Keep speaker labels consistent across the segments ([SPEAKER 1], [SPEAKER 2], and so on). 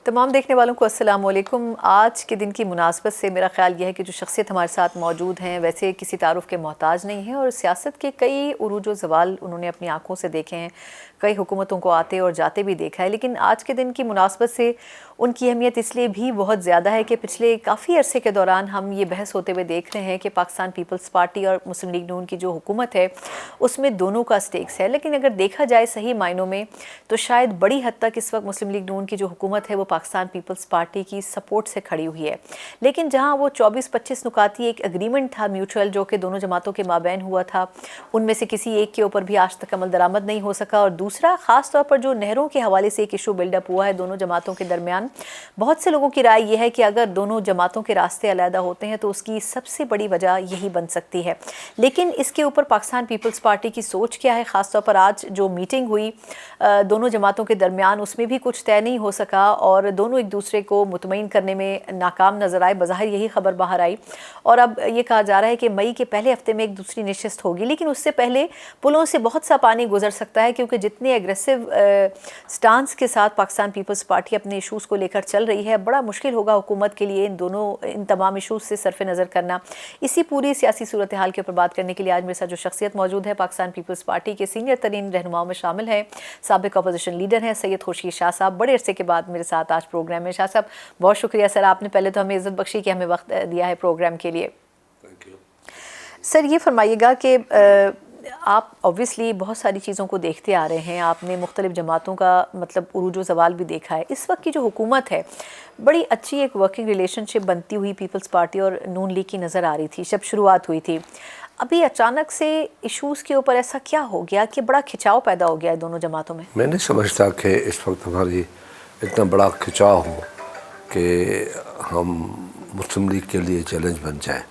[SPEAKER 1] تمام دیکھنے والوں کو السلام علیکم۔ آج کے دن کی مناسبت سے میرا خیال یہ ہے کہ جو شخصیت ہمارے ساتھ موجود ہیں ویسے کسی تعارف کے محتاج نہیں ہیں، اور سیاست کے کئی عروج و زوال انہوں نے اپنی آنکھوں سے دیکھے ہیں، کئی حکومتوں کو آتے اور جاتے بھی دیکھا ہے، لیکن آج کے دن کی مناسبت سے ان کی اہمیت اس لیے بھی بہت زیادہ ہے کہ پچھلے کافی عرصے کے دوران ہم یہ بحث ہوتے ہوئے دیکھ رہے ہیں کہ پاکستان پیپلز پارٹی اور مسلم لیگ نون کی جو حکومت ہے اس میں دونوں کا سٹیکس ہے، لیکن اگر دیکھا جائے صحیح معنوں میں تو شاید بڑی حد تک اس وقت مسلم لیگ نون کی جو حکومت ہے وہ پاکستان پیپلز پارٹی کی سپورٹ سے کھڑی ہوئی ہے، لیکن جہاں وہ 24-25 نکاتی ایک ایگریمنٹ تھا میوچل جو کہ دونوں جماعتوں کے مابین ہوا تھا، ان میں سے کسی ایک کے اوپر بھی آج تک عمل درآمد نہیں ہو سکا، اور دوسرا خاص طور پر جو نہروں کے حوالے سے ایک ایشو بلڈ اپ ہوا ہے دونوں جماعتوں کے درمیان، بہت سے لوگوں کی رائے یہ ہے کہ اگر دونوں جماعتوں کے راستے علیحدہ ہوتے ہیں تو اس کی سب سے بڑی وجہ یہی بن سکتی ہے، لیکن اس کے اوپر پاکستان پیپلز پارٹی کی سوچ کیا ہے؟ خاص طور پر آج جو میٹنگ ہوئی دونوں جماعتوں کے درمیان اس میں بھی کچھ طے نہیں ہو سکا، اور دونوں ایک دوسرے کو مطمئن کرنے میں ناکام نظر آئے، بظاہر یہی خبر باہر آئی، اور اب یہ کہا جا رہا ہے کہ مئی کے پہلے ہفتے میں ایک دوسری نشست ہوگی، لیکن اس سے پہلے پلوں سے بہت سا پانی گزر سکتا ہے، کیونکہ جتنے ایگریسو سٹانس کے ساتھ پاکستان پیپلز پارٹی اپنے ایشوز کو لے کر چل رہی ہے، بڑا مشکل ہوگا حکومت کے لیے ان تمام ایشوز سے صرف نظر کرنا۔ اسی پوری سیاسی صورتحال کے اوپر بات کرنے کے لیے آج میرے ساتھ جو شخصیت موجود ہے پاکستان پیپلز پارٹی کے سینئر ترین رہنماؤں میں شامل ہیں، سابق اپوزیشن لیڈر ہیں سید خورشید شاہ صاحب، بڑے عرصے کے بعد میرے ساتھ آج پروگرام میں۔ شاہ صاحب بہت شکریہ سر، آپ نے پہلے تو ہمیں عزت بخشی کہ ہمیں وقت دیا ہے پروگرام کے لیے۔ سر یہ فرمائیے گا کہ آپ اوبویسلی بہت ساری چیزوں کو دیکھتے آ رہے ہیں، آپ نے مختلف جماعتوں کا مطلب عروج و زوال بھی دیکھا ہے، اس وقت کی جو حکومت ہے بڑی اچھی ایک ورکنگ ریلیشن شپ بنتی ہوئی پیپلز پارٹی اور نون لیگ کی نظر آ رہی تھی جب شروعات ہوئی تھی، ابھی اچانک سے ایشوز کے اوپر ایسا کیا ہو گیا کہ بڑا کھچاؤ پیدا ہو گیا ہے دونوں جماعتوں میں؟
[SPEAKER 2] میں نہیں سمجھتا کہ اس وقت ہماری اتنا بڑا کھچاؤ ہو کہ ہم مسلم لیگ کے لیے چیلنج بن جائیں،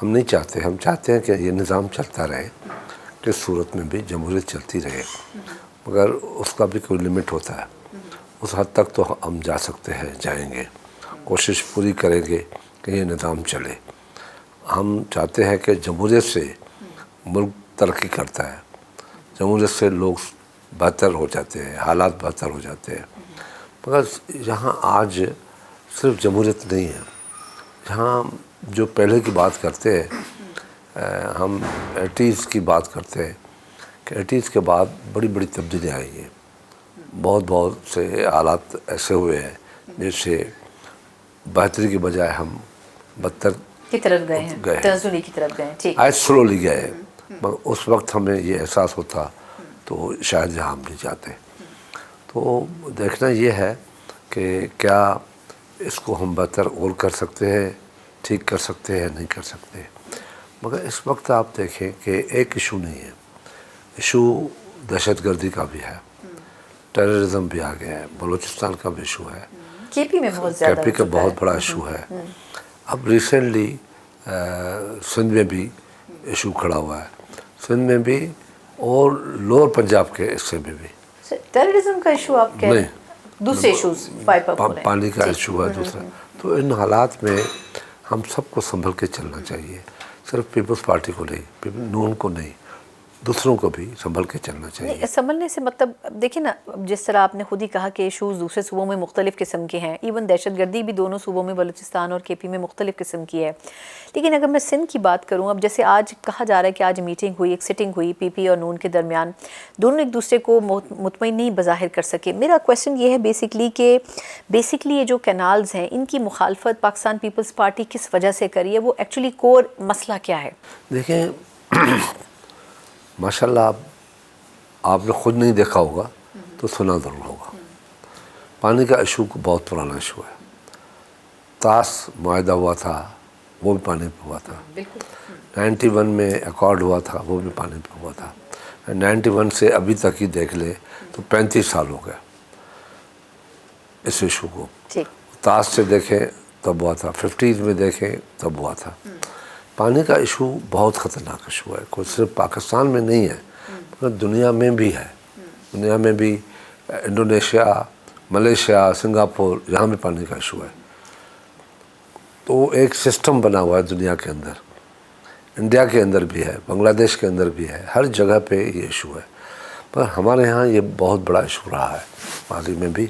[SPEAKER 2] ہم نہیں چاہتے، ہم چاہتے ہیں کہ یہ نظام چلتا رہے، کس صورت میں بھی جمہوریت چلتی رہے، مگر اس کا بھی کوئی لمٹ ہوتا ہے، اس حد تک تو ہم جا سکتے ہیں، جائیں گے، کوشش پوری کریں گے کہ یہ نظام چلے۔ ہم چاہتے ہیں کہ جمہوریت سے ملک ترقی کرتا ہے، جمہوریت سے لوگ بہتر ہو جاتے ہیں، حالات بہتر ہو جاتے ہیں، مگر یہاں آج صرف جمہوریت نہیں ہے، یہاں جو پہلے کی بات کرتے ہیں، ہم 80s کی بات کرتے ہیں کہ 80s کے بعد بڑی بڑی تبدیلیاں آئی ہیں، بہت سے حالات ایسے ہوئے ہیں جس سے بہتری کی بجائے ہم بدتر
[SPEAKER 1] کی طرف گئے ہیں، تنزلی کی طرف گئے ہیں، ٹھیک
[SPEAKER 2] آج سلولی گئے، مگر اس وقت ہمیں یہ احساس ہوتا تو شاید یہاں ہم نہیں جاتے۔ تو دیکھنا یہ ہے کہ کیا اس کو ہم بہتر اور کر سکتے ہیں، ٹھیک کر سکتے ہیں، نہیں کر سکتے، مگر اس وقت آپ دیکھیں کہ ایک ایشو نہیں ہے، ایشو دہشت گردی کا بھی ہے، ٹیررزم بھی آ گیا ہے، بلوچستان کا بھی ایشو ہے،
[SPEAKER 1] کے پی میں بہت زیادہ
[SPEAKER 2] کے پی کا بہت بڑا ایشو ہے، اب ریسنٹلی سندھ میں بھی ایشو کھڑا ہوا ہے، سندھ میں بھی اور لوور پنجاب کے حصے میں بھی۔
[SPEAKER 1] ٹیررزم کا ایشو آپ کہہ رہے ہیں؟ دوسرے ایشوز
[SPEAKER 2] پانی کا ایشو ہے دوسرا، تو ان حالات میں ہم سب کو سنبھل کے چلنا چاہیے، صرف پیپلز پارٹی کو نہیں، نون کو نہیں، دوسروں کو بھی سنبھل کے چلنا چاہیے۔
[SPEAKER 1] سنبھلنے سے مطلب دیکھیں نا، جس طرح آپ نے خود ہی کہا کہ ایشوز دوسرے صوبوں میں مختلف قسم کے ہیں، ایون دہشت گردی بھی دونوں صوبوں میں بلوچستان اور کے پی میں مختلف قسم کی ہے، لیکن اگر میں سندھ کی بات کروں، اب جیسے آج کہا جا رہا ہے کہ آج میٹنگ ہوئی، ایک سٹنگ ہوئی پی پی اور نون کے درمیان، دونوں ایک دوسرے کو مطمئن نہیں بظاہر کر سکے۔ میرا کویسچن یہ ہے بیسکلی یہ جو کینالز ہیں ان کی مخالفت پاکستان پیپلز پارٹی کس وجہ سے کری ہے؟ وہ ایکچولی کور مسئلہ کیا ہے؟
[SPEAKER 2] دیکھیں ماشاءاللہ آپ نے خود نہیں دیکھا ہوگا تو سنا ضرور ہوگا، پانی کا ایشو بہت پرانا ایشو ہے، طاس معاہدہ ہوا تھا وہ بھی پانی پہ ہوا تھا، 91 میں ایکارڈ ہوا تھا وہ بھی پانی پہ ہوا تھا، 91 سے ابھی تک ہی دیکھ لے تو 35 سال ہو گئے اس ایشو کو، طاس سے دیکھیں تب ہوا تھا، 50s میں دیکھیں تب ہوا تھا۔ پانی کا ایشو بہت خطرناک ایشو ہے، کوئی صرف پاکستان میں نہیں ہے، دنیا میں بھی ہے، دنیا میں بھی انڈونیشیا، ملیشیا، سنگاپور، یہاں بھی پانی کا ایشو ہے، تو ایک سسٹم بنا ہوا ہے دنیا کے اندر، انڈیا کے اندر بھی ہے، بنگلہ دیش کے اندر بھی ہے، ہر جگہ پہ یہ ایشو ہے، پر ہمارے ہاں یہ بہت بڑا ایشو رہا ہے ماضی میں بھی۔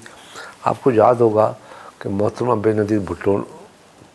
[SPEAKER 2] آپ کو یاد ہوگا کہ محترمہ بینظیر بھٹو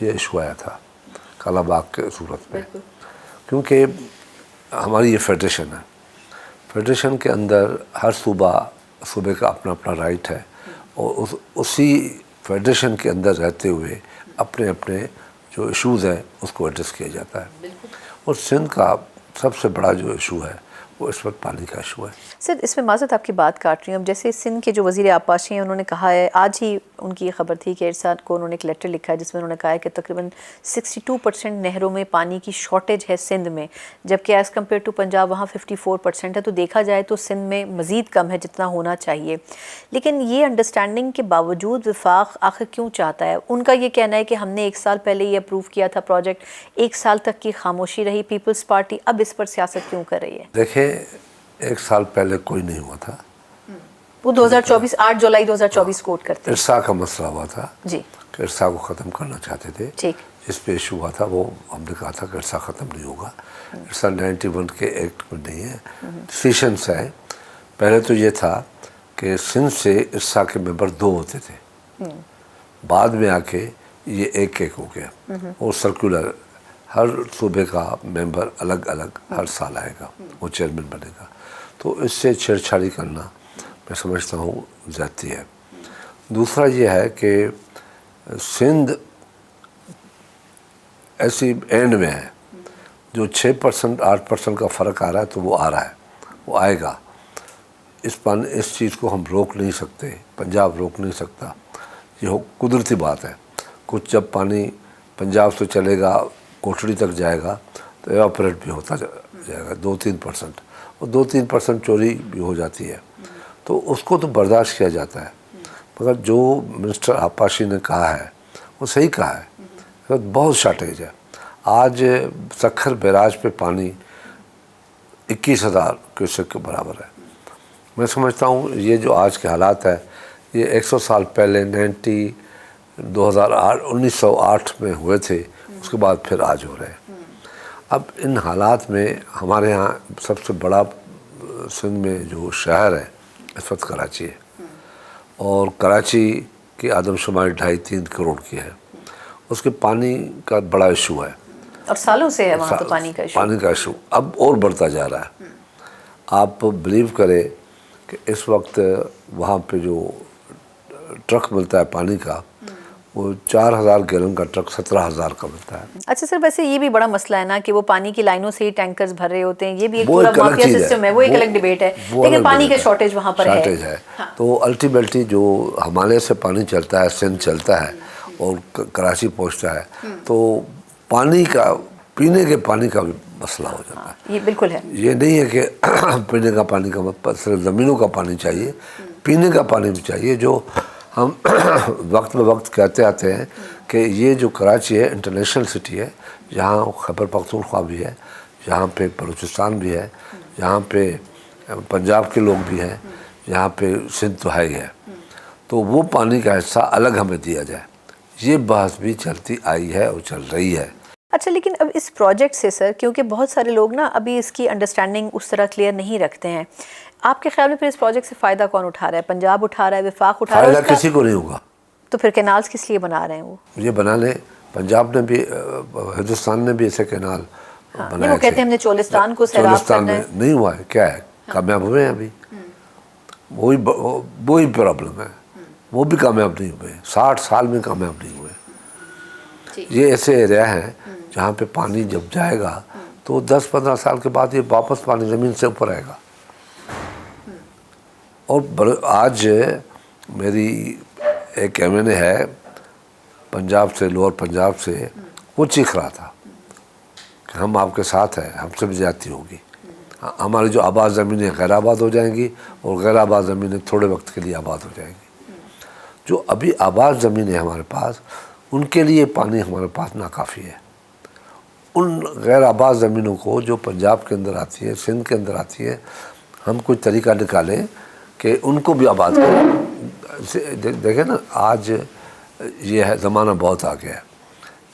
[SPEAKER 2] یہ ایشو آیا تھا کالا باغ کے صورت میں، کیونکہ ہماری یہ فیڈریشن ہے، فیڈریشن کے اندر ہر صوبے کا اپنا اپنا رائٹ ہے، اور اسی فیڈریشن کے اندر رہتے ہوئے اپنے اپنے جو ایشوز ہیں اس کو ایڈریس کیا جاتا ہے، اور سندھ کا سب سے بڑا جو ایشو ہے وہ اس وقت پانی کا ایشو ہے۔
[SPEAKER 1] سر اس میں معذرت آپ کی بات کاٹ رہی ہوں، اب جیسے سندھ کے جو وزیر آبپاشی ہیں انہوں نے کہا ہے، آج ہی ان کی یہ خبر تھی کہ ارشاد کو انہوں نے ایک لیٹر لکھا ہے جس میں انہوں نے کہا ہے کہ تقریباً 62% نہروں میں پانی کی شارٹیج ہے سندھ میں، جبکہ ایز کمپیئر ٹو پنجاب وہاں 54% ہے، تو دیکھا جائے تو سندھ میں مزید کم ہے جتنا ہونا چاہیے۔ لیکن یہ انڈرسٹینڈنگ کے باوجود وفاق آخر کیوں چاہتا ہے؟ ان کا یہ کہنا ہے کہ ہم نے 1 سال پہلے یہ اپروو کیا تھا پروجیکٹ، 1 سال تک کی خاموشی رہی، پیپلز پارٹی اب اس پر سیاست کیوں کر رہی ہے؟
[SPEAKER 2] دیکھیں 1 سال پہلے کوئی نہیں ہوا تھا،
[SPEAKER 1] وہ 2024 8 جولائی 2024 کوٹ کرتے ہیں۔
[SPEAKER 2] ارسا کا مسئلہ ہوا تھا
[SPEAKER 1] جی
[SPEAKER 2] کہ ارسا کو ختم کرنا چاہتے تھے،
[SPEAKER 1] ٹھیک،
[SPEAKER 2] جس پہ ایشو ہوا تھا وہ ہم نے کہا تھا کہ ارسا ختم نہیں ہوگا، ارسا 91 کے ایکٹ میں نہیں ہے، ڈیسیشنس ہے۔ پہلے تو یہ تھا کہ سندھ سے ارسا کے ممبر 2 ہوتے تھے، بعد میں آ کے یہ ایک ہو گیا، اور سرکولر ہر صوبے کا ممبر الگ الگ ہر سال آئے گا، وہ چیئرمین بنے گا، تو اس سے چھیڑ چھاڑی کرنا میں سمجھتا ہوں زیادتی ہے۔ دوسرا یہ ہے کہ سندھ ایسی اینڈ میں ہے، جو 6% 8% کا فرق آ رہا ہے تو وہ آ رہا ہے، وہ آئے گا، اس چیز کو ہم روک نہیں سکتے، پنجاب روک نہیں سکتا، یہ قدرتی بات ہے۔ کچھ جب پانی پنجاب سے چلے گا کوٹڑی تک جائے گا تو ایواپریٹ بھی ہوتا جائے گا 2-3%، اور 2-3% چوری بھی ہو جاتی ہے، تو اس کو تو برداشت کیا جاتا ہے، مگر جو منسٹر آبپاشی نے کہا ہے وہ صحیح کہا ہے، بہت شارٹیج ہے۔ آج سکھر بیراج پہ پانی 21,000 کیوسک کے برابر ہے۔ میں سمجھتا ہوں یہ جو آج کے حالات ہے یہ 100 سال پہلے 1908 میں ہوئے تھے، اس کے بعد پھر آج ہو رہے ہیں۔ اب ان حالات میں ہمارے ہاں سب سے بڑا سندھ میں جو شہر ہے اس وقت کراچی ہے، اور کراچی کی آدم شماری 2.5-3 کروڑ کی ہے، اس کے پانی کا بڑا ایشو ہے،
[SPEAKER 1] اور سالوں سے ہے وہاں تو پانی کا ایشو۔
[SPEAKER 2] پانی کا ایشو اب اور بڑھتا جا رہا ہے۔ آپ بلیو کریں کہ اس وقت وہاں پہ جو ٹرک ملتا ہے پانی کا، وہ 4,000 گیلن کا ٹرک 17,000 کا ملتا ہے۔
[SPEAKER 1] اچھا سر، ویسے یہ بھی بڑا مسئلہ ہے نا کہ وہ پانی کی لائنوں سے ہی ٹینکرز بھر رہے ہوتے ہیں، یہ بھی ایک پورا مافیا سسٹم ہے، وہ ایک الگ ڈیبیٹ ہے، لیکن پانی کا شارٹیج وہاں پر ہے۔
[SPEAKER 2] تو الٹیمیٹلی جو ہمارے سے پانی چلتا ہے، سندھ چلتا ہے اور کراچی پہنچتا ہے، تو پانی کا پینے کے پانی کا بھی مسئلہ ہو جاتا ہے۔
[SPEAKER 1] یہ بالکل ہے،
[SPEAKER 2] یہ نہیں ہے کہ پینے کا پانی کا صرف زمینوں کا پانی چاہیے، پینے کا پانی بھی چاہیے، جو ہم وقت بہ وقت کہتے آتے ہیں کہ یہ جو کراچی ہے انٹرنیشنل سٹی ہے، یہاں خیبر پختونخوا بھی ہے، یہاں پہ بلوچستان بھی ہے، یہاں پہ پنجاب کے لوگ بھی ہیں، یہاں پہ سندھ تو ہے ہی ہے، تو وہ پانی کا حصہ الگ ہمیں دیا جائے، یہ بحث بھی چلتی آئی ہے اور چل رہی ہے۔
[SPEAKER 1] اچھا لیکن اب اس پروجیکٹ سے سر، کیونکہ بہت سارے لوگ نا ابھی اس کی انڈرسٹینڈنگ اس طرح کلیئر نہیں رکھتے ہیں، آپ کے خیال میں پھر اس پروجیکٹ سے فائدہ کون اٹھا رہا ہے؟ پنجاب اٹھا رہا ہے، وفاق اٹھا رہا ہے؟
[SPEAKER 2] فائدہ کسی کو نہیں ہوگا۔
[SPEAKER 1] تو پھر کینالز کس لیے بنا رہے ہیں وہ؟
[SPEAKER 2] یہ بنا لیں، پنجاب نے بھی، ہندوستان نے بھی ایسے کینال بنائے
[SPEAKER 1] وہ کہتے ہیں ہم نے چولستان کو سیراب
[SPEAKER 2] چولستان
[SPEAKER 1] کرنا
[SPEAKER 2] میں
[SPEAKER 1] ہے۔
[SPEAKER 2] نہیں ہوا ہے، کیا ہے، کامیاب ہوئے ہیں ابھی، وہی پرابلم ہے، وہ بھی کامیاب نہیں ہوئے، 60 سال میں کامیاب نہیں ہوئے۔ یہ ایسے ایریا ہیں جہاں پہ پانی جب جائے گا تو 10-15 سال کے بعد یہ واپس پانی زمین سے اوپر آئے گا۔ اور آج میری ایک ایم این اے ہے پنجاب سے، لوور پنجاب سے، وہ چیخ رہا تھا کہ ہم آپ کے ساتھ ہیں، ہم سے بھی زیادتی ہوگی، ہماری جو آباد زمینیں غیر آباد ہو جائیں گی، اور غیر آباد زمینیں تھوڑے وقت کے لیے آباد ہو جائیں گی۔ جو ابھی آباد زمینیں ہمارے پاس، ان کے لیے پانی ہمارے پاس ناکافی ہے۔ ان غیر آباد زمینوں کو جو پنجاب کے اندر آتی ہے، سندھ کے اندر آتی ہے، ہم کچھ طریقہ نکالیں کہ ان کو بھی آباد کریں۔ دیکھیں نا، آج یہ ہے زمانہ بہت آ گیا ہے،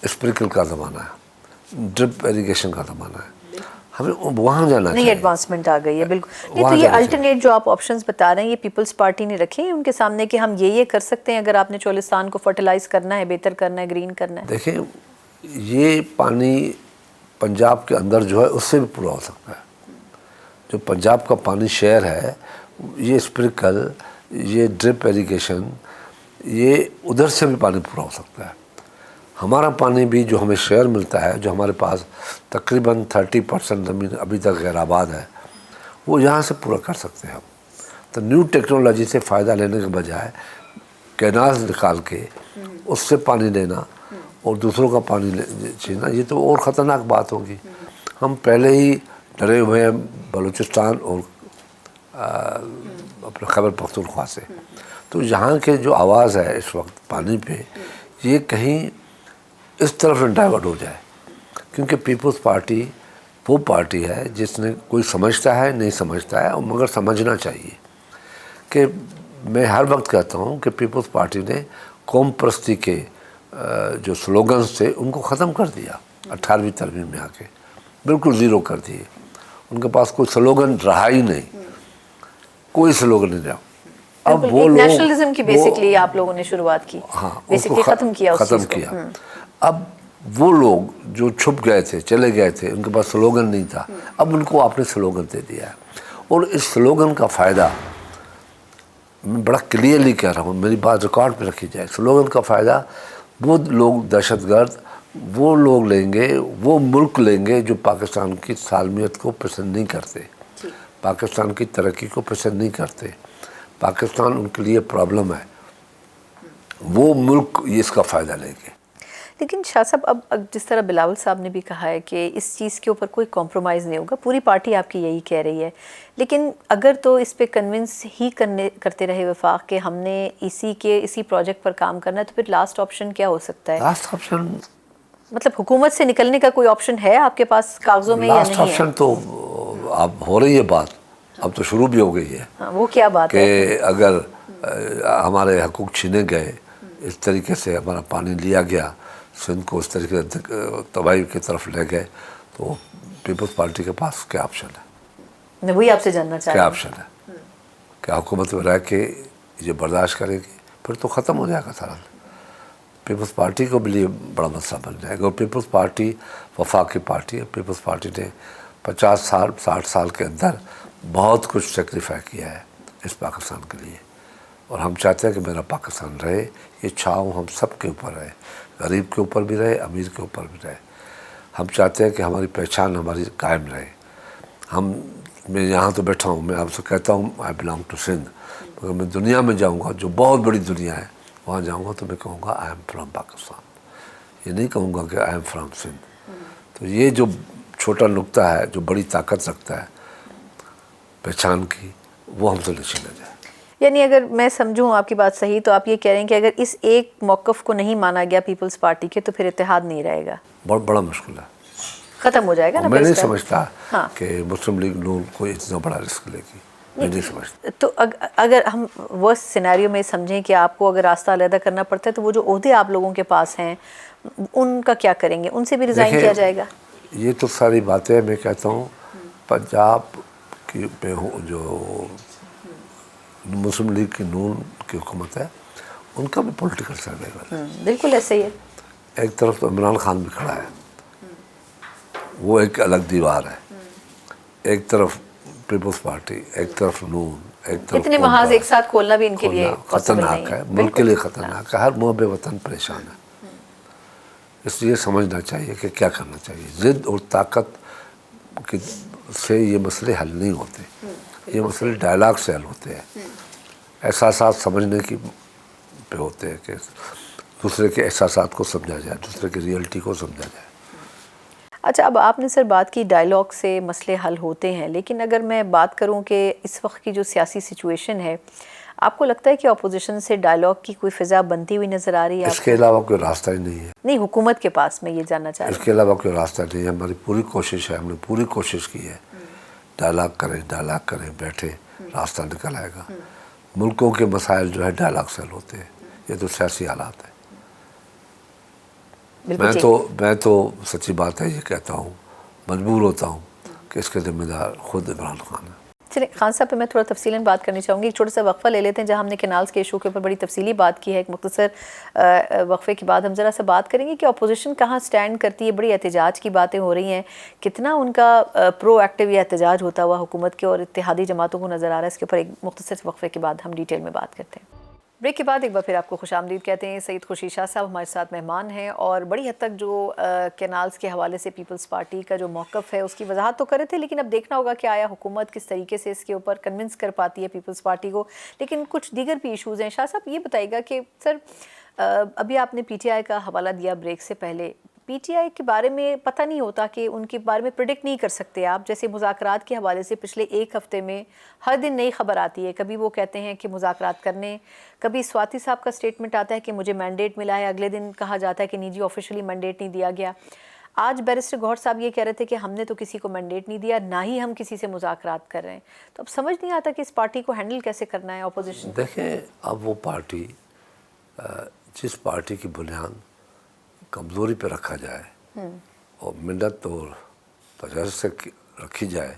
[SPEAKER 2] اسپرنکل کا زمانہ ہے، ڈرپ ایریگیشن کا زمانہ ہے، ہمیں وہاں جانا
[SPEAKER 1] نہیں
[SPEAKER 2] چاہیے.
[SPEAKER 1] ایڈوانسمنٹ آ گئی ہے بالکل. نہیں تو یہ الٹرنیٹ جو آپ آپشنز بتا رہے ہیں یہ پیپلز پارٹی نے رکھے ہیں ان کے سامنے کہ ہم یہ کر سکتے ہیں اگر آپ نے چولستان کو فرٹیلائز کرنا ہے, بہتر کرنا ہے, گرین کرنا ہے.
[SPEAKER 2] دیکھیں یہ پانی پنجاب کے اندر جو ہے اس سے بھی پورا ہو سکتا ہے. جو پنجاب کا پانی شہر ہے یہ اسپرنکل, یہ ڈرپ ایریگیشن, یہ ادھر سے بھی پانی پورا ہو سکتا ہے. ہمارا پانی بھی جو ہمیں شہر ملتا ہے, جو ہمارے پاس تقریباً 30% زمین ابھی تک غیر آباد ہے, وہ یہاں سے پورا کر سکتے ہیں ہم. تو نیو ٹیکنالوجی سے فائدہ لینے کے بجائے کینالز نکال کے اس سے پانی لینا اور دوسروں کا پانی چھینا, یہ تو اور خطرناک بات ہوگی. ہم پہلے ہی ڈرے ہوئے ہیں بلوچستان اور اپنے خیبر پختونخوا سے. تو یہاں کے جو آواز ہے اس وقت پانی پہ, یہ کہیں اس طرف نہ ڈائیورٹ ہو جائے, کیونکہ پیپلز پارٹی وہ پارٹی ہے جس نے کوئی سمجھتا ہے نہیں سمجھتا ہے, مگر سمجھنا چاہیے. کہ میں ہر وقت کہتا ہوں کہ پیپلز پارٹی نے قوم پرستی کے جو سلوگنز تھے ان کو ختم کر دیا 18ویں ترمیم میں آ کے, بالکل زیرو کر دیے. ان کے پاس کوئی سلوگن رہا ہی نہیں, کوئی سلوگن نہیں رہا. اب وہ لوگ
[SPEAKER 1] نیشنلزم کی بیسکلی آپ لوگوں نے شروعات کی, بیسکلی ختم کیا اس چیز کو.
[SPEAKER 2] اب وہ لوگ جو چھپ گئے تھے, چلے گئے تھے, ان کے پاس سلوگن نہیں تھا, اب ان کو آپ نے سلوگن دے دیا ہے. اور اس سلوگن کا فائدہ میں بڑا کلیئرلی کہہ رہا ہوں, میری بات ریکارڈ پہ رکھی جائے, سلوگن کا فائدہ وہ لوگ دہشت گرد وہ لوگ لیں گے, وہ ملک لیں گے جو پاکستان کی سالمیت کو پسند نہیں کرتے, پاکستان کی ترقی کو پسند نہیں کرتے, پاکستان ان کے لیے پرابلم ہے. وہ ملک یہ اس کا فائدہ لیں گے.
[SPEAKER 1] لیکن شاہ صاحب اب جس طرح بلاول صاحب نے بھی کہا ہے کہ اس چیز کے اوپر کوئی کمپرومائز نہیں ہوگا, پوری پارٹی آپ کی یہی کہہ رہی ہے, لیکن اگر تو اس پہ کنونس ہی کرتے رہے وفاق کہ ہم نے اسی پروجیکٹ پر کام کرنا ہے, تو پھر لاسٹ آپشن کیا ہو سکتا ہے؟
[SPEAKER 2] لاسٹ آپشن
[SPEAKER 1] مطلب حکومت سے نکلنے کا کوئی آپشن ہے آپ کے پاس کاغذوں میں یا نہیں ہے؟
[SPEAKER 2] لاسٹ آپشن تو اب ہو رہی ہے بات, اب تو شروع بھی ہو گئی ہے.
[SPEAKER 1] وہ کیا بات ہے
[SPEAKER 2] کہ اگر ہمارے حقوق چھینے گئے, اس طریقے سے ہمارا پانی لیا گیا, سندھ کو اس طریقے سے تباہی کی طرف لے گئے, تو پیپلز پارٹی کے پاس کیا آپشن ہے؟
[SPEAKER 1] میں وہی آپ سے جاننا چاہ رہا ہوں.
[SPEAKER 2] کیا آپشن ہے؟ کیا حکومت میں رہ کے یہ برداشت کرے گی؟ پھر تو ختم ہو جائے گا سارا. پیپلز پارٹی کو بھی لیے بڑا مسئلہ بن جائے گا. اور پیپلز پارٹی وفاقی پارٹی ہے. پیپلز پارٹی نے 50 سال 60 سال کے اندر بہت کچھ سیکریفائی کیا ہے اس پاکستان کے لیے, اور ہم چاہتے ہیں کہ میرا پاکستان رہے. یہ چھاؤں ہم سب کے اوپر رہے, غریب کے اوپر بھی رہے, امیر کے اوپر بھی رہے. ہم چاہتے ہیں کہ ہماری پہچان ہماری قائم رہے. میں یہاں تو بیٹھا ہوں, میں آپ سے کہتا ہوں آئی بلانگ ٹو سندھ, مگر میں دنیا میں جاؤں گا, جو بہت بڑی دنیا ہے, وہاں جاؤں گا تو میں کہوں گا آئی ایم فرام پاکستان, یہ نہیں کہوں گا کہ آئی ایم فرام سندھ. تو یہ جو چھوٹا نقطہ ہے جو بڑی طاقت رکھتا ہے پہچان کی, وہ ہم سے نہیں چھینا جائے.
[SPEAKER 1] یعنی اگر میں سمجھوں آپ کی بات صحیح, تو آپ یہ کہہ رہے ہیں کہ اگر اس ایک موقف کو نہیں مانا گیا پیپلز پارٹی کے, تو پھر اتحاد نہیں رہے گا,
[SPEAKER 2] بہت بڑا مشکل ہے,
[SPEAKER 1] ختم ہو جائے گا نا.
[SPEAKER 2] میں نہیں سمجھتا کہ مسلم لیگ نون کوئی اتنا بڑا رسک لے گی, میں نہیں سمجھتا.
[SPEAKER 1] تو اگر ہم ورسٹ سینیریو میں سمجھیں کہ آپ کو اگر راستہ علیحدہ کرنا پڑتا ہے, تو وہ جو عہدے آپ لوگوں کے پاس ہیں ان کا کیا کریں گے؟ ان سے بھی ریزائن کیا جائے گا؟
[SPEAKER 2] یہ تو ساری باتیں میں کہتا ہوں پنجاب کی پہ جو مسلم لیگ کی نون کی حکومت ہے, ان کا بھی پولیٹیکل سروائیول ہے.
[SPEAKER 1] بالکل ایسے ہی ہے.
[SPEAKER 2] ایک طرف تو عمران خان بھی کھڑا ہے, وہ ایک الگ دیوار ہے. ایک طرف پیپلز پارٹی, ایک طرف نون, ایک طرف
[SPEAKER 1] اتنے محاذ ایک ساتھ کھولنا بھی ان کے لیے
[SPEAKER 2] خطرناک ہے, ملک کے لیے خطرناک ہے. ہر محب وطن پریشان ہے. اس لیے سمجھنا چاہیے کہ کیا کرنا چاہیے. ضد اور طاقت سے یہ مسئلے حل نہیں ہوتے, یہ مسئلے ڈائلاگ سے حل ہوتے ہیں. احساسات سمجھنے کی پہ ہوتے ہیں کہ دوسرے کے احساسات کو سمجھا جائے, دوسرے کی ریئلٹی کو سمجھا جائے.
[SPEAKER 1] اچھا, اب آپ نے سر بات کی ڈائلاگ سے مسئلے حل ہوتے ہیں, لیکن اگر میں بات کروں کہ اس وقت کی جو سیاسی سچویشن ہے, آپ کو لگتا ہے کہ اپوزیشن سے ڈائلاگ کی کوئی فضا بنتی ہوئی نظر آ رہی ہے؟
[SPEAKER 2] اس کے علاوہ کوئی راستہ ہی نہیں ہے.
[SPEAKER 1] نہیں, حکومت کے پاس میں یہ جاننا چاہ رہی ہوں.
[SPEAKER 2] اس کے علاوہ کوئی راستہ نہیں ہے. ہماری پوری کوشش ہے, ہم نے پوری کوشش کی ہے, ڈائلاگ کریں, بیٹھے, راستہ نکل آئے گا. ملکوں کے مسائل جو ہے ڈائلاگ سے حل ہوتے ہیں. یہ تو سیاسی حالات ہیں. میں تو سچی بات ہے یہ کہتا ہوں, مجبور ہوتا ہوں کہ اس کے ذمہ دار خود عمران خان ہے۔
[SPEAKER 1] چلیں خان صاحب پہ میں تھوڑا تفصیلاً بات کرنی چاہوں گی، ایک چھوٹا سا وقفہ لے لیتے ہیں جہاں ہم نے کینالز کے ایشو کے اوپر بڑی تفصیلی بات کی ہے۔ ایک مختصر وقفے کے بعد ہم ذرا سا بات کریں گے کہ اپوزیشن کہاں سٹینڈ کرتی ہے، بڑی احتجاج کی باتیں ہو رہی ہیں، کتنا ان کا پرو ایکٹیو یا احتجاج ہوتا ہوا حکومت کے اور اتحادی جماعتوں کو نظر آ رہا ہے۔ اس کے اوپر ایک مختصر وقفے کے بعد ہم ڈیٹیل میں بات کرتے ہیں۔ بریک کے بعد ایک بار پھر آپ کو خوش آمدید کہتے ہیں۔ سعید خورشید شاہ صاحب ہمارے ساتھ مہمان ہیں اور بڑی حد تک جو کینالز کے حوالے سے پیپلز پارٹی کا جو موقف ہے اس کی وضاحت تو کرے تھے، لیکن اب دیکھنا ہوگا کہ آیا حکومت کس طریقے سے اس کے اوپر کنونس کر پاتی ہے پیپلز پارٹی کو۔ لیکن کچھ دیگر بھی ایشوز ہیں۔ شاہ صاحب یہ بتائیے گا کہ سر ابھی آپ نے پی ٹی آئی کا حوالہ دیا بریک سے پہلے، پی ٹی آئی کے بارے میں پتہ نہیں ہوتا کہ ان کے بارے میں پریڈکٹ نہیں کر سکتے آپ، جیسے مذاکرات کے حوالے سے پچھلے ایک ہفتے میں ہر دن نئی خبر آتی ہے، کبھی وہ کہتے ہیں کہ مذاکرات کرنے، کبھی سواتی صاحب کا سٹیٹمنٹ آتا ہے کہ مجھے مینڈیٹ ملا ہے، اگلے دن کہا جاتا ہے کہ نہیں جی آفیشلی مینڈیٹ نہیں دیا گیا۔ آج بیرسٹر گوہر صاحب یہ کہہ رہے تھے کہ ہم نے تو کسی کو مینڈیٹ نہیں دیا، نہ ہی ہم کسی سے مذاکرات کر رہے ہیں۔ تو اب سمجھ نہیں آتا کہ اس پارٹی کو ہینڈل کیسے کرنا ہے اپوزیشن۔
[SPEAKER 2] دیکھیں اب وہ پارٹی جس پارٹی کی بنیاد کمزوری پہ رکھا جائے اور منت اور تجسس سے رکھی جائے،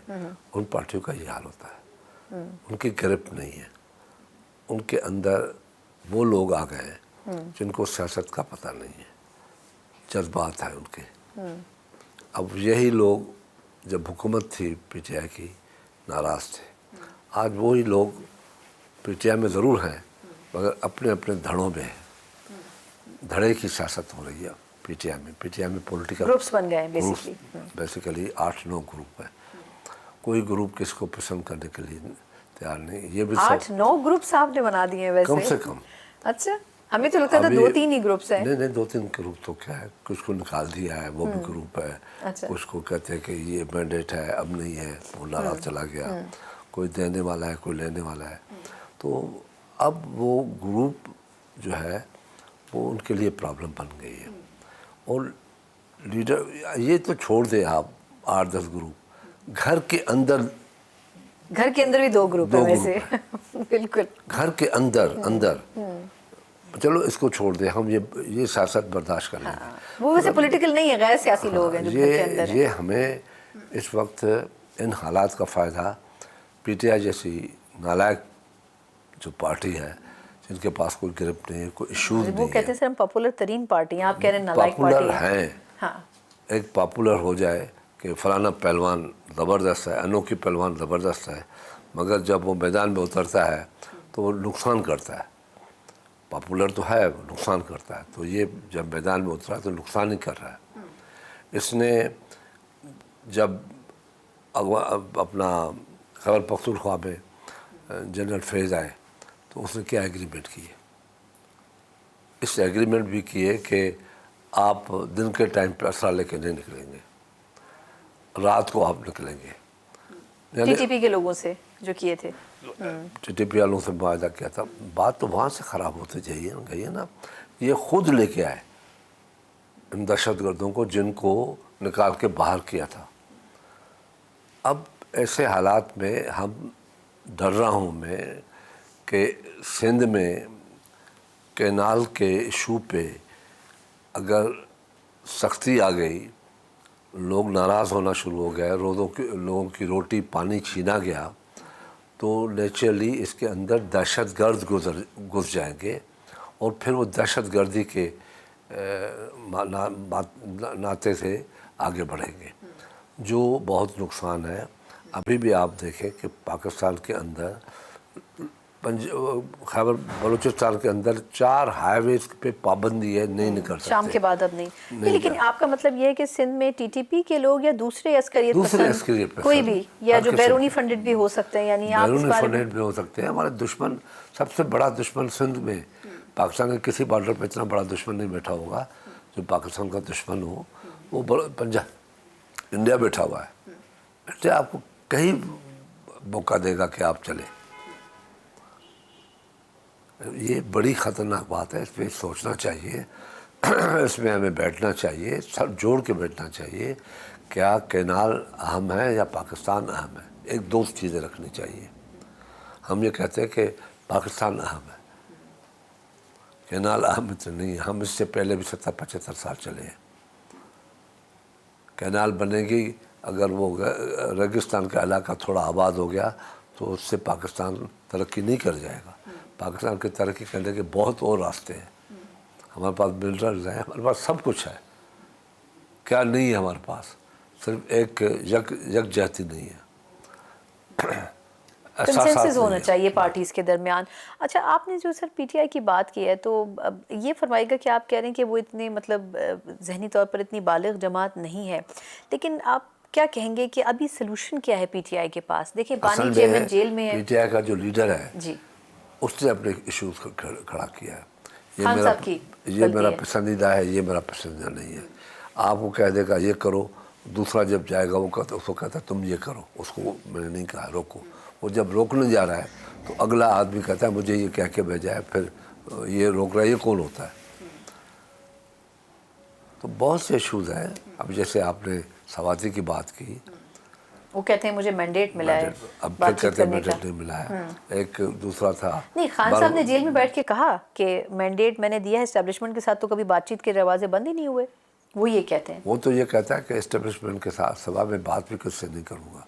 [SPEAKER 2] ان پارٹیوں کا یہ حال ہوتا ہے۔ ان کی گرپ نہیں ہے، ان کے اندر وہ لوگ آ گئے ہیں جن کو سیاست کا پتہ نہیں ہے، جذبات ہیں ان کے۔ اب یہی لوگ جب حکومت تھی پی ٹی آئی کی ناراض تھے، آج وہی لوگ پی ٹی آئی میں ضرور ہیں مگر اپنے اپنے دھڑوں میں ہیں۔ دھڑے کی سیاست ہو رہی ہے پی ٹی آئی میں۔ پی ٹی آئی میں پولیٹیکل
[SPEAKER 1] گروپس بن گئے ہیں
[SPEAKER 2] بیسیکلی 8-9 گروپ ہیں، کوئی گروپ کس کو پسند کرنے کے لیے تیار نہیں۔ یہ بھی
[SPEAKER 1] 8-9 گروپس آپ نے بنا دیے ہیں ویسے؟
[SPEAKER 2] کم سے کم۔
[SPEAKER 1] اچھا، ہمیں تو لگتا تھا 2-3 ہی گروپس ہیں۔
[SPEAKER 2] نہیں 2-3 گروپ تو کیا ہے، کچھ کو نکال دیا ہے وہ بھی گروپ ہے، کچھ کو کہتے ہیں کہ یہ مینڈیٹ ہے اب نہیں ہے، وہ ناراض چلا گیا، کوئی دینے والا ہے کوئی لینے والا ہے۔ تو اب وہ گروپ جو ہے وہ ان کے لیے پرابلم بن گئی ہے۔ اور لیڈر یہ تو چھوڑ دیں آپ 8-10 گروپ، گھر کے اندر
[SPEAKER 1] بھی 2 گروپ ہیں ویسے۔ بالکل
[SPEAKER 2] گھر کے اندر چلو اس کو چھوڑ دیں، ہم یہ سیاست برداشت کر لیں گے۔
[SPEAKER 1] وہ ویسے پولیٹیکل نہیں ہے، غیر سیاسی لوگ ہیں جو گھر کے اندر ہیں۔
[SPEAKER 2] یہ ہمیں اس وقت ان حالات کا فائدہ پی ٹی آئی جیسی نالائق جو پارٹی ہے جن کے پاس کوئی گرپ نہیں ہے، کوئی ایشوز نہیں ہے۔
[SPEAKER 1] وہ کہتے ہیں سر ہم پاپولر ترین پارٹی ہیں، آپ کہہ رہے ہیں نالائق پارٹی
[SPEAKER 2] پاپولر ہیں، ایک پاپولر ہو جائے کہ فلانا پہلوان زبردست ہے، انوکھی پہلوان زبردست ہے، مگر جب وہ میدان میں اترتا ہے تو وہ نقصان کرتا ہے۔ پاپولر تو ہے، نقصان کرتا ہے، تو یہ جب میدان میں اترا تو نقصان ہی کر رہا ہے۔ اس نے جب اپنا خیبر پختونخوا میں جنرل فیض آئے تو اس نے کیا ایگریمنٹ کیے، اس ایگریمنٹ بھی کیے کہ آپ دن کے ٹائم پہ اسلحہ لے کے نہیں نکلیں گے، رات کو آپ نکلیں گے۔
[SPEAKER 1] ٹی ٹی پی کے لوگوں سے جو کیے تھے،
[SPEAKER 2] ٹی ٹی پی والوں سے معاہدہ کیا تھا۔ بات تو وہاں سے خراب ہوتے جائیے گئی ہے نا، یہ خود لے کے آئے ان دہشت گردوں کو جن کو نکال کے باہر کیا تھا۔ اب ایسے حالات میں ہم ڈر رہا ہوں میں کہ سندھ میں کینال کے ایشو پہ اگر سختی آ گئی، لوگ ناراض ہونا شروع ہو گئے، لوگوں کی روٹی پانی چھینا گیا، تو نیچرلی اس کے اندر دہشت گرد گھس جائیں گے اور پھر وہ دہشت گردی کے ناطے سے آگے بڑھیں گے، جو بہت نقصان ہے۔ ابھی بھی آپ دیکھیں کہ پاکستان کے اندر خیبر بلوچستان کے اندر 4 ہائی ویز پہ پابندی ہے، نہیں نکل سکتے
[SPEAKER 1] شام کے بعد اب نہیں۔ لیکن آپ کا مطلب یہ ہے کہ سندھ میں ٹی ٹی پی کے لوگ یا دوسرے عسکریت پسند کوئی بھی، یا جو بیرونی فنڈڈ بھی ہو سکتے ہیں، یعنی آپ
[SPEAKER 2] بیرونی فنڈڈ بھی ہو سکتے ہیں۔ ہمارے دشمن، سب سے بڑا دشمن سندھ میں، پاکستان کے کسی بارڈر پہ اتنا بڑا دشمن نہیں بیٹھا ہوگا جو پاکستان کا دشمن ہو، وہ پنجاب انڈیا بیٹھا ہوا ہے۔ انڈیا آپ کو کہیں موقع دے گا کہ آپ چلیں۔ یہ بڑی خطرناک بات ہے، اس پہ سوچنا چاہیے، اس میں ہمیں بیٹھنا چاہیے، سر جوڑ کے بیٹھنا چاہیے۔ کیا کینال اہم ہے یا پاکستان اہم ہے؟ ایک دوست چیزیں رکھنی چاہیے۔ ہم یہ کہتے ہیں کہ پاکستان اہم ہے، کینال اہم تو نہیں ہے۔ ہم اس سے پہلے بھی 70-75 سال چلے ہیں، کینال بنے گی، اگر وہ ریگستان کا علاقہ تھوڑا آباد ہو گیا تو اس سے پاکستان ترقی نہیں کر جائے گا. پاکستان کی ترقی کرنے کے بہت اور راستے ہیں. ہمارے پاس منرلز ہیں، ہمارے پاس سب کچھ ہے. کیا نہیں ہے ہمارے پاس؟ صرف ایک یکجہتی نہیں ہے،
[SPEAKER 1] کنسنسس ہونا چاہیے پارٹیز کے درمیان. اچھا، آپ نے جو سر پی ٹی آئی کی بات کی ہے تو یہ فرمائے گا کہ آپ کہہ رہے ہیں کہ وہ اتنے مطلب ذہنی طور پر اتنی بالغ جماعت نہیں ہے، لیکن آپ کیا کہیں گے کہ ابھی سلوشن کیا ہے پی ٹی آئی کے پاس؟ دیکھیں بانی چیئرمین جیل میں ہے.
[SPEAKER 2] پی ٹی آئی کا جو لیڈر ہے
[SPEAKER 1] جی،
[SPEAKER 2] اس نے اپنے ایشوز کو کھڑا کیا ہے.
[SPEAKER 1] خان صاحب کی
[SPEAKER 2] یہ میرا پسندیدہ ہے، یہ میرا پسندیدہ نہیں ہے. آپ کو کہہ دے گا یہ کرو، دوسرا جب جائے گا وہ کہتا اس کو کہتا ہے تم یہ کرو. اس کو میں نے نہیں کہا روکو. وہ جب روکنے جا رہا ہے تو اگلا آدمی کہتا ہے مجھے یہ کہہ کے بھیجا ہے، پھر یہ روک رہا ہے، یہ کون ہوتا ہے؟ تو بہت سے ایشوز ہیں. اب جیسے آپ نے سواتی کی بات کی،
[SPEAKER 1] وہ کہتے ہیں مجھے مینڈیٹ ملا ہے
[SPEAKER 2] اب پھر
[SPEAKER 1] بات چیت
[SPEAKER 2] کہتے ہیں
[SPEAKER 1] کرنے کا.
[SPEAKER 2] مینڈیٹ نہیں ملا ہے. ایک دوسرا تھا،
[SPEAKER 1] نہیں، خان صاحب نے جیل میں بیٹھ کے کہا کہ مینڈیٹ میں نے دیا ہے اسٹیبلشمنٹ کے ساتھ، تو کبھی بات چیت کے دروازے بند ہی نہیں ہوئے. وہ یہ کہتے ہیں.
[SPEAKER 2] وہ تو یہ کہتا ہے کہ اسٹیبلشمنٹ کے ساتھ سوا میں بات بھی کچھ سے نہیں کروں گا.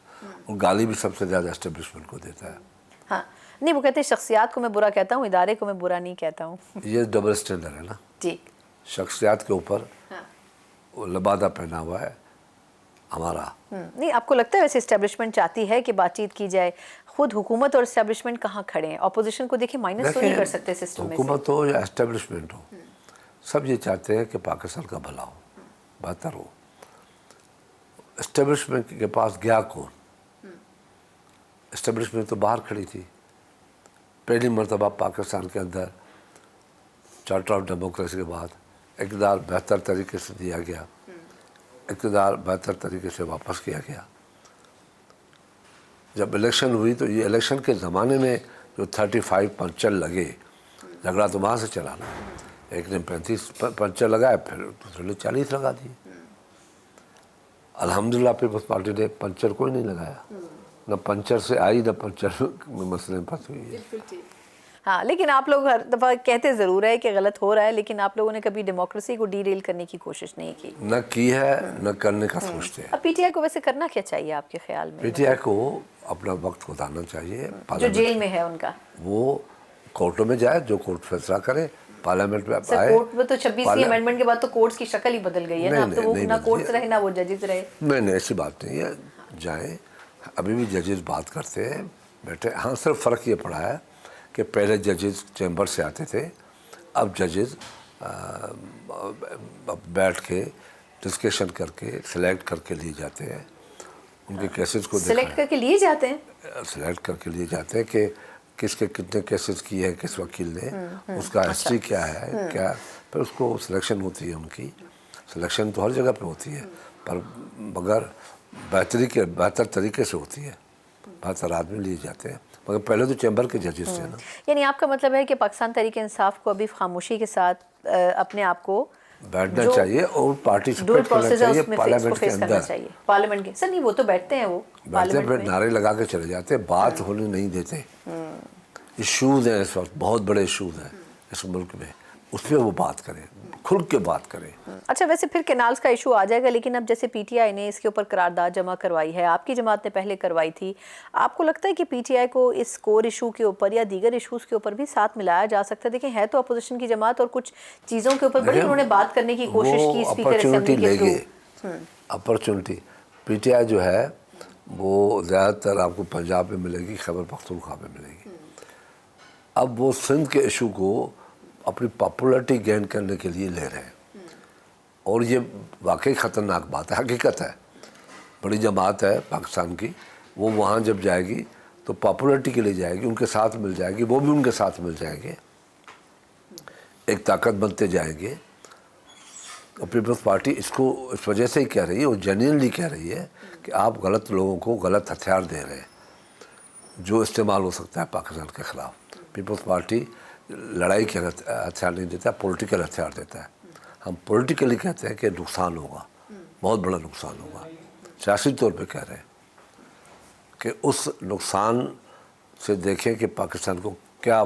[SPEAKER 2] اور گالی بھی سب سے زیادہ اسٹیبلشمنٹ کو دیتا ہے.
[SPEAKER 1] ہاں، نہیں، وہ کہتے ہیں شخصیات کو میں برا کہتا ہوں، ادارے کو میں برا نہیں کہتا ہوں.
[SPEAKER 2] یہ ڈبل اسٹینڈرڈ ہے نا.
[SPEAKER 1] جی،
[SPEAKER 2] شخصیات کے اوپر وہ لبادہ پہنا ہوا ہے ہمارا.
[SPEAKER 1] نہیں، آپ کو لگتا ہے ویسے اسٹیبلشمنٹ چاہتی ہے کہ بات چیت کی جائے؟ خود حکومت اور اسٹیبلشمنٹ کہاں کھڑے ہیں؟ اپوزیشن کو دیکھیں مائنس تو نہیں کر سکتے سسٹم میں سے.
[SPEAKER 2] حکومت ہو یا اسٹیبلشمنٹ ہو، سب یہ چاہتے ہیں کہ پاکستان کا بھلا ہو، بہتر ہو. اسٹیبلشمنٹ کے پاس گیا کون؟ اسٹیبلشمنٹ تو باہر کھڑی تھی. پہلی مرتبہ پاکستان کے اندر چارٹر آف ڈیموکریسی کے بعد اقتدار بہتر طریقے سے دیا گیا، اقتدار بہتر طریقے سے واپس کیا گیا. جب الیکشن ہوئی تو یہ الیکشن کے زمانے میں جو 35 پنچر لگے، جھگڑا تو وہاں سے چلا نا. ایک نے 35 پنچر لگائے، پھر دوسرے نے 40 لگا دیے. الحمدللہ پیپلز پارٹی نے پنچر کوئی نہیں لگایا، نہ پنچر سے آئی نہ پنچر میں مسئلے میں پھنس ہوئی ہے.
[SPEAKER 1] ہاں، لیکن آپ لوگ ہر دفعہ کہتے ضرور ہے کہ غلط ہو رہا ہے، لیکن آپ لوگوں نے کبھی ڈیموکریسی کو ڈی ریل کرنے کی کوشش نہیں کی.
[SPEAKER 2] نہ کی ہے، نہ کرنے کا سوچتے ہیں.
[SPEAKER 1] اب پی ٹی آئی کو ویسے کرنا کیا چاہیے آپ کے خیال میں؟
[SPEAKER 2] پی ٹی آئی کو اپنا وقت گزارنا چاہیے.
[SPEAKER 1] جو جیل میں ہے ان کا،
[SPEAKER 2] وہ کورٹوں میں جائے، جو کورٹ فیصلہ کرے. پارلیمنٹ میں
[SPEAKER 1] سر
[SPEAKER 2] آئے.
[SPEAKER 1] کورٹ میں تو 26ویں امینڈمنٹ کے بعد تو کورٹس کی شکل ہی بدل گئی ہے نا. اب تو وہ نہ کورٹس رہے نہ وہ ججز رہے.
[SPEAKER 2] نہیں، ایسی بات نہیں ہے. جائیں، ابھی بھی ججز بات کرتے ہیں بیٹھے. ہاں، صرف فرق یہ پڑا ہے کہ پہلے ججز چیمبر سے آتے تھے، اب ججز بیٹھ کے ڈسکشن کر کے سلیکٹ کر کے لیے جاتے ہیں. ان کے کیسز کو
[SPEAKER 1] سلیکٹ کر کے لیے جاتے ہیں،
[SPEAKER 2] سلیکٹ کر کے لیے جاتے ہیں کہ کس کے کتنے کیسز کیے ہیں کس وکیل نے، اس کا ہسٹری کیا ہے، کیا. پھر اس کو سلیکشن ہوتی ہے. ان کی سلیکشن تو ہر جگہ پہ ہوتی ہے، پر مگر بہتر طریقے سے ہوتی ہے. بہتر آدمی لیے جاتے ہیں. مگر پہلے تو چیمبر کے ججز تھے نا.
[SPEAKER 1] یعنی آپ کا مطلب ہے کہ پاکستان تحریک انصاف کو ابھی خاموشی کے ساتھ اپنے آپ کو
[SPEAKER 2] بیٹھنا چاہیے اور پارٹیسپیٹ کرنا
[SPEAKER 1] پروسیس ہے
[SPEAKER 2] چاہیے
[SPEAKER 1] اس میں
[SPEAKER 2] پارلیمنٹ کے
[SPEAKER 1] فیس کرنا
[SPEAKER 2] اندر.
[SPEAKER 1] چاہیے. پارلیمنٹ کے سر نہیں، وہ تو بیٹھتے ہیں، وہ
[SPEAKER 2] بیٹھتے ہیں، پھر نعرے لگا کے چلے جاتے ہیں، بات ہونے نہیں دیتے. ایشوز ہیں اس وقت، بہت بڑے ایشوز ہیں اس ملک میں، اس پہ وہ بات کریں، کھل کے بات کریں.
[SPEAKER 1] اچھا، ویسے پھر کینالز کا ایشو آ جائے گا، لیکن اب جیسے پی ٹی آئی نے اس کے اوپر قرارداد جمع کروائی ہے، آپ کی جماعت نے پہلے کروائی تھی. آپ کو لگتا ہے کہ پی ٹی آئی کو اس کور ایشو کے اوپر یا دیگر ایشوز کے اوپر بھی ساتھ ملایا جا سکتا ہے؟ دیکھیں ہے تو اپوزیشن کی جماعت، اور کچھ چیزوں کے اوپر بڑی انہوں نے بات کرنے کی کوشش کی اسپیکر اسمبلی کے through.
[SPEAKER 2] Opportunity P T I جو ہے وہ زیادہ تر آپ کو پنجاب میں ملے گی، خیبر پختونخوا میں ملے گی. اب وہ سندھ کے ایشو کو اپنی پاپولرٹی گین کرنے کے لیے لے رہے ہیں، اور یہ واقعی خطرناک بات ہے. حقیقت ہے، بڑی جماعت ہے پاکستان کی، وہ وہاں جب جائے گی تو پاپولرٹی کے لیے جائے گی، ان کے ساتھ مل جائے گی، وہ بھی ان کے ساتھ مل جائیں گے، ایک طاقت بنتے جائیں گے. اور پیپلز پارٹی اس کو اس وجہ سے ہی کہہ رہی ہے، اور جینوئنلی کہہ رہی ہے کہ آپ غلط لوگوں کو غلط ہتھیار دے رہے ہیں جو استعمال ہو سکتا ہے پاکستان کے خلاف. پیپلز پارٹی لڑائی کے ہتھیار نہیں دیتا، پولیٹیکل ہتھیار دیتا ہے. ہم پولیٹیکلی کہتے ہیں کہ نقصان ہوگا، بہت بڑا نقصان ہوگا. سیاسی طور پہ کہہ رہے ہیں کہ اس نقصان سے دیکھیں کہ پاکستان کو کیا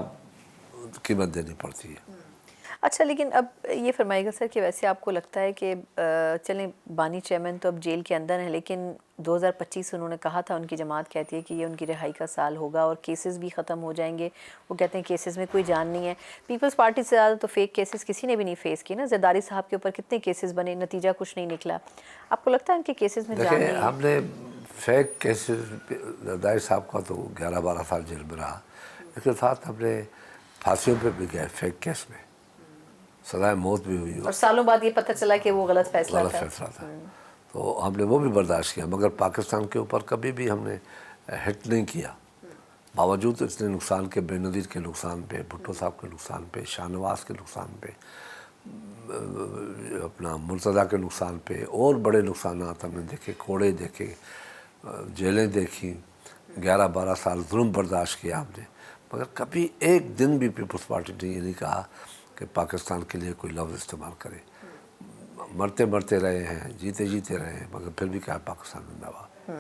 [SPEAKER 2] قیمت دینی پڑتی ہے.
[SPEAKER 1] اچھا لیکن اب یہ فرمائے گا سر کہ ویسے آپ کو لگتا ہے کہ چلیں بانی چیئرمین تو اب جیل کے اندر ہیں، لیکن 2025 انہوں نے کہا تھا، ان کی جماعت کہتی ہے کہ یہ ان کی رہائی کا سال ہوگا اور کیسز بھی ختم ہو جائیں گے. وہ کہتے ہیں کیسز میں کوئی جان نہیں ہے. پیپلز پارٹی سے زیادہ تو فیک کیسز کسی نے بھی نہیں فیس کیے نا. زرداری صاحب کے اوپر کتنے کیسز بنے، نتیجہ کچھ نہیں نکلا. آپ کو لگتا ہے ان کے کیسز میں جان نہیں
[SPEAKER 2] دیکھیں
[SPEAKER 1] ہے؟
[SPEAKER 2] ہم نے فیک کیسز، زرداری صاحب کا تو 11-12 سال جیل میں رہا، اس کے ساتھ ہم نے پھانسیوں پہ بھی گئے فیک کیس میں، سزائے موت بھی ہوئی
[SPEAKER 1] اور سالوں بعد یہ پتہ چلا کہ وہ غلط فیصلہ
[SPEAKER 2] غلط
[SPEAKER 1] تھا.
[SPEAKER 2] فیصلہ تھا. تو ہم نے وہ بھی برداشت کیا، مگر پاکستان کے اوپر کبھی بھی ہم نے ہٹ نہیں کیا، باوجود اتنے نقصان کے، بے نظیر کے نقصان پہ، بھٹو صاحب کے نقصان پہ، شاہ نواز کے نقصان پہ، اپنا مرتضیٰ کے نقصان پہ، اور بڑے نقصانات ہم نے دیکھے، کوڑے دیکھے، جیلیں دیکھی، 11-12 سال ظلم برداشت کیا ہم نے، مگر کبھی ایک دن بھی پیپلز پارٹی نے یہ نہیں کہا کہ پاکستان کے لیے کوئی لفظ استعمال کرے. مرتے مرتے رہے ہیں، جیتے جیتے رہے ہیں، مگر پھر بھی کہا پاکستان زندہ باد.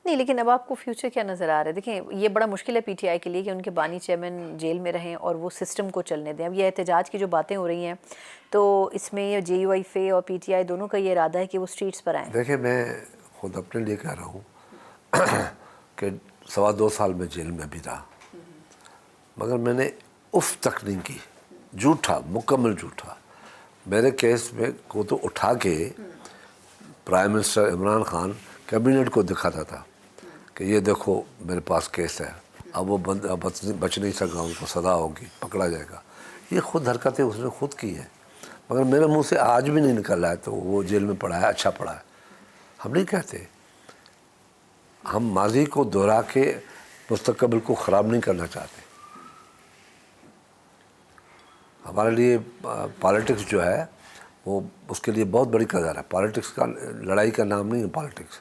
[SPEAKER 1] نہیں لیکن اب آپ کو فیوچر کیا نظر آ رہا ہے؟ دیکھیں یہ بڑا مشکل ہے پی ٹی آئی کے لیے کہ ان کے بانی چیئرمین جیل میں رہیں اور وہ سسٹم کو چلنے دیں. اب یہ احتجاج کی جو باتیں ہو رہی ہیں تو اس میں یہ جے یو آئی فے اور پی ٹی آئی دونوں کا یہ ارادہ ہے کہ وہ اسٹریٹس پر آئیں.
[SPEAKER 2] دیکھیں میں خود اپنے لیے کہہ رہا ہوں کہ 2.25 سال میں جیل میں بھی رہا، مگر میں نے اف تک نہیں کی. جھوٹا، مکمل جھوٹا. میرے کیس میں کو تو اٹھا کے prime minister Imran Khan cabinet کو دکھاتا تھا کہ یہ دیکھو میرے پاس کیس ہے، اب وہ بچ نہیں سکا، ان کو سزا ہوگی، پکڑا جائے گا. یہ خود حرکتیں اس نے خود کی ہیں، مگر میرے منہ سے آج بھی نہیں نکل رہا ہے تو وہ جیل میں پڑا ہے، اچھا پڑا ہے. ہم نہیں کہتے، ہم ماضی کو دہرا کے مستقبل کو خراب نہیں کرنا چاہتے. ہمارے لیے پالیٹکس جو ہے وہ اس کے لیے بہت بڑی قدر ہے. پالیٹکس کا لڑائی کا نام نہیں ہے پالیٹکس.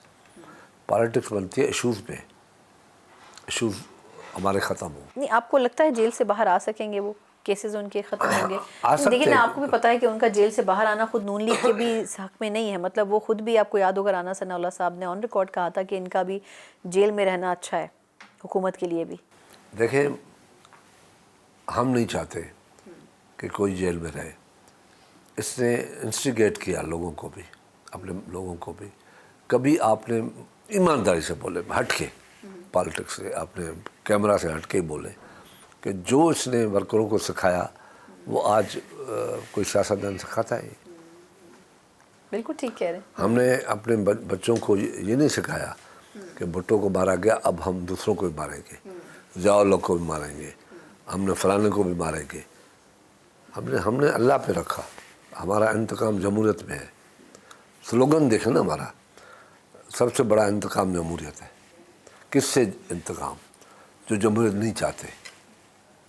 [SPEAKER 2] پالیٹکس بنتی ہے ایشوز پہ، ایشوز ہمارے ختم ہوں.
[SPEAKER 1] نہیں آپ کو لگتا ہے جیل سے باہر آ سکیں گے، وہ کیسز ان کے ختم ہوں گے؟
[SPEAKER 2] آ
[SPEAKER 1] دیکھیں
[SPEAKER 2] سکتے
[SPEAKER 1] نا،
[SPEAKER 2] ہیں.
[SPEAKER 1] آپ کو بھی پتہ ہے کہ ان کا جیل سے باہر آنا خود نون لیگ کے بھی حق میں نہیں ہے. مطلب وہ خود بھی، آپ کو یاد ہوگا رانا ثناء اللہ صاحب نے آن ریکارڈ کہا تھا کہ ان کا بھی جیل میں رہنا اچھا ہے حکومت کے لیے بھی.
[SPEAKER 2] دیکھیں ہم نہیں چاہتے کہ کوئی جیل میں رہے. اس نے انسٹیگیٹ کیا لوگوں کو بھی، اپنے لوگوں کو بھی. کبھی آپ نے ایمانداری سے بولے، ہٹ کے پالیٹکس سے، آپ نے کیمرہ سے ہٹ کے بولے کہ جو اس نے ورکروں کو سکھایا وہ آج کوئی سیاستدان سکھاتا ہے.
[SPEAKER 1] بالکل ٹھیک کہہ رہے ہیں.
[SPEAKER 2] ہم نے اپنے بچوں کو یہ نہیں سکھایا کہ بھٹو کو مارا گیا اب ہم دوسروں کو بھی ماریں گے، ضیاء الحق کو بھی ماریں گے، ہم نے فلانے کو بھی ماریں گے. ہم نے اللہ پہ رکھا. ہمارا انتقام جمہوریت میں ہے. سلوگن دیکھیں نا ہمارا، سب سے بڑا انتقام جمہوریت ہے. کس سے انتقام؟ جو جمہوریت نہیں چاہتے.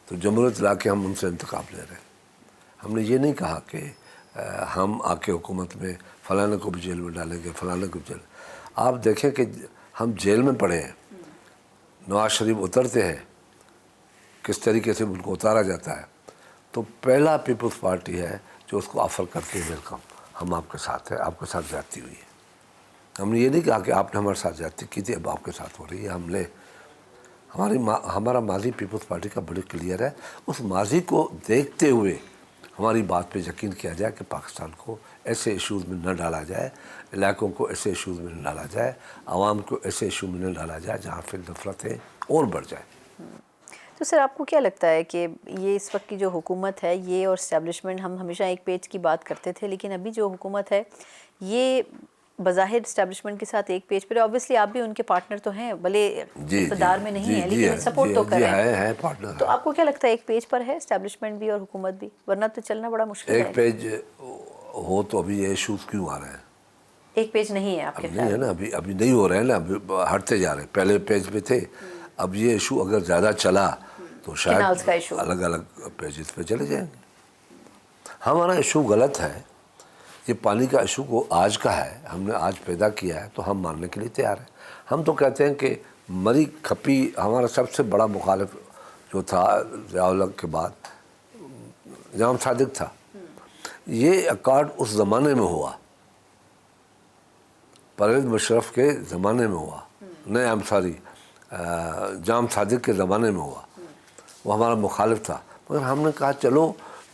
[SPEAKER 2] تو جمہوریت لا کے ہم ان سے انتقام لے رہے ہیں. ہم نے یہ نہیں کہا کہ ہم آ کے حکومت میں فلانے کو بھی جیل میں ڈالیں گے، فلانے کو بھی جیل. آپ دیکھیں کہ ہم جیل میں پڑے ہیں، نواز شریف اترتے ہیں، کس طریقے سے ان کو اتارا جاتا ہے. تو پہلا پیپلز پارٹی ہے جو اس کو آفر کرتی ہے ویلکم، ہم آپ کے ساتھ ہیں، آپ کے ساتھ زیادتی ہوئی ہے. ہم نے یہ نہیں کہا کہ آپ نے ہمارے ساتھ زیادتی کی تھی اب آپ کے ساتھ ہو رہی ہے. ہم نے ہمارا ماضی پیپلز پارٹی کا بڑی کلیئر ہے. اس ماضی کو دیکھتے ہوئے ہماری بات پہ یقین کیا جائے کہ پاکستان کو ایسے ایشوز میں نہ ڈالا جائے، علاقوں کو ایسے ایشوز میں نہ ڈالا جائے، عوام کو ایسے ایشو میں نہ ڈالا جائے جہاں پھر نفرتیں اور بڑھ جائیں.
[SPEAKER 1] تو سر آپ کو کیا لگتا ہے کہ یہ اس وقت کی جو حکومت ہے یہ اور اسٹیبلشمنٹ، ہم ہمیشہ ایک پیج کی بات کرتے تھے لیکن ابھی جو حکومت ہے یہ بظاہر اسٹیبلشمنٹ کے ساتھ ایک پیج پر، اوبویسلی آپ بھی ان کے پارٹنر تو ہیں، بھلے اقتدار میں نہیں ہیں لیکن سپورٹ تو کر رہے ہیں.
[SPEAKER 2] پارٹنر.
[SPEAKER 1] تو آپ کو کیا لگتا ہے ایک پیج پر ہے اسٹیبلشمنٹ بھی اور حکومت بھی؟ ورنہ تو چلنا بڑا مشکل ہے.
[SPEAKER 2] ایک پیج ہو تو ابھی یہ ایشوز کیوں آ رہے ہیں؟
[SPEAKER 1] ایک پیج نہیں ہے آپ کے
[SPEAKER 2] اب
[SPEAKER 1] خیال
[SPEAKER 2] نہیں ہے
[SPEAKER 1] میں؟
[SPEAKER 2] نا، ابھی نہیں ہو رہے ہیں نا، ابھی ہٹتے جا رہے ہیں. پہلے پیج پہ تھے، اب یہ ایشو اگر زیادہ چلا تو
[SPEAKER 1] کینالز کا
[SPEAKER 2] شاید
[SPEAKER 1] ایشو
[SPEAKER 2] الگ الگ پیجز پہ چلے جائیں گے. ہمارا ایشو غلط ہے. یہ پانی کا ایشو کو آج کا ہے، ہم نے آج پیدا کیا ہے تو ہم ماننے کے لیے تیار ہیں. ہم تو کہتے ہیں کہ مری کھپی ہمارا سب سے بڑا مخالف جو تھا ضیاء الحق کے بعد جام صادق تھا. یہ اکارڈ اس زمانے میں ہوا، پرویز مشرف کے زمانے میں ہوا، جام صادق کے زمانے میں ہوا. وہ ہمارا مخالف تھا، مگر ہم نے کہا چلو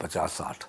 [SPEAKER 2] 50-60,